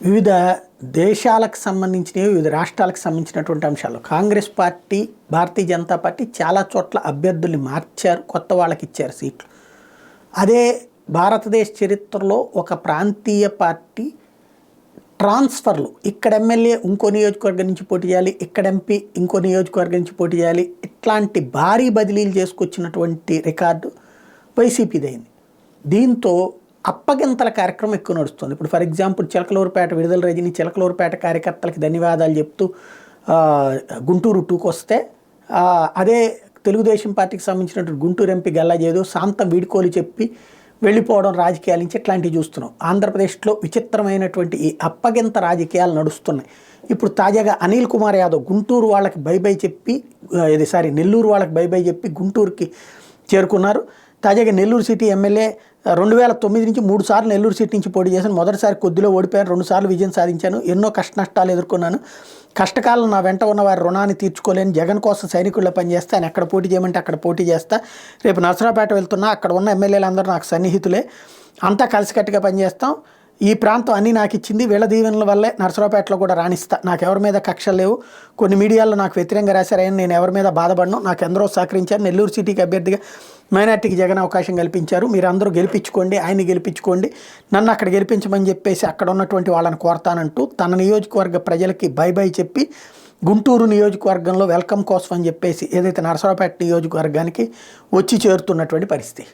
వివిధ దేశాలకు సంబంధించినవి, వివిధ రాష్ట్రాలకు సంబంధించినటువంటి అంశాలు. కాంగ్రెస్ పార్టీ, భారతీయ జనతా పార్టీ చాలా చోట్ల అభ్యర్థుల్ని మార్చారు, కొత్త వాళ్ళకి ఇచ్చారు సీట్లు. అదే భారతదేశ చరిత్రలో ఒక ప్రాంతీయ పార్టీ ట్రాన్స్ఫర్లు, ఇక్కడ ఎమ్మెల్యే ఇంకో నియోజకవర్గం నుంచి పోటీ చేయాలి, ఇక్కడ ఎంపీ ఇంకో నియోజకవర్గం నుంచి పోటీ చేయాలి, ఇట్లాంటి భారీ బదిలీలు చేసుకొచ్చినటువంటి రికార్డు వైసీపీదైంది. దీంతో అప్పగింతల కార్యక్రమం ఎక్కువ నడుస్తుంది. ఇప్పుడు ఫర్ ఎగ్జాంపుల్ చిలకలూరుపేట విడుదల రజని చిలకలూరుపేట కార్యకర్తలకి ధన్యవాదాలు చెప్తూ గుంటూరు 2కు వస్తే, అదే తెలుగుదేశం పార్టీకి సంబంధించినటువంటి గుంటూరు ఎంపీ గల్లాజేదో శాంతం వీడుకోలు చెప్పి వెళ్ళిపోవడం రాజకీయాల నుంచి ఇట్లాంటివి చూస్తున్నాం. ఆంధ్రప్రదేశ్లో విచిత్రమైనటువంటి ఈ అప్పగింత రాజకీయాలు నడుస్తున్నాయి. ఇప్పుడు తాజాగా అనిల్ కుమార్ యాదవ్ గుంటూరు వాళ్ళకి బై చెప్పి నెల్లూరు వాళ్ళకి బై చెప్పి గుంటూరుకి చేరుకున్నారు. తాజాగా నెల్లూరు సిటీ ఎమ్మెల్యే 2009 నుంచి 3 సార్లు నెల్లూరు సిటీ నుంచి పోటీ చేశాను. మొదటిసారి కొద్దిలో ఓడిపోయాను, 2 సార్లు విజయం సాధించాను, ఎన్నో కష్టనష్టాలు ఎదుర్కొన్నాను. కష్టకాలం నా వెంట ఉన్న వారి రుణాన్ని తీర్చుకోలేని జగన్ కోసం సైనికుల్లో పనిచేస్తా, ఆయన ఎక్కడ పోటీ చేయమంటే అక్కడ పోటీ చేస్తా. రేపు నరసరావుపేట వెళ్తున్నా, అక్కడ ఉన్న ఎమ్మెల్యేలందరూ నాకు సన్నిహితులే, అంతా కలిసికట్టుగా పనిచేస్తాం. ఈ ప్రాంతం అన్నీ నాకు ఇచ్చింది, వీళ్ళ దీవెనల వల్లే నరసరావుపేటలో కూడా రాణిస్తా. నాకు ఎవరి మీద కక్షలు లేవు. కొన్ని మీడియాలో నాకు వ్యతిరేకంగా రాశారని నేను ఎవరి మీద బాధపడను. నాకు ఎందరో సహకరించారు. నెల్లూరు సిటీకి అభ్యర్థిగా మైనార్టీకి జగన్ అవకాశం కల్పించారు. మీరు అందరూ గెలిపించుకోండి, ఆయన్ని గెలిపించుకోండి, నన్ను అక్కడ గెలిపించమని చెప్పేసి అక్కడ ఉన్నటువంటి వాళ్ళని కోరతానంటూ తన నియోజకవర్గ ప్రజలకి బై చెప్పి గుంటూరు నియోజకవర్గంలో వెల్కమ్ కోసం అని చెప్పేసి ఏదైతే నరసరావుపేట నియోజకవర్గానికి వచ్చి చేరుతున్నటువంటి పరిస్థితి.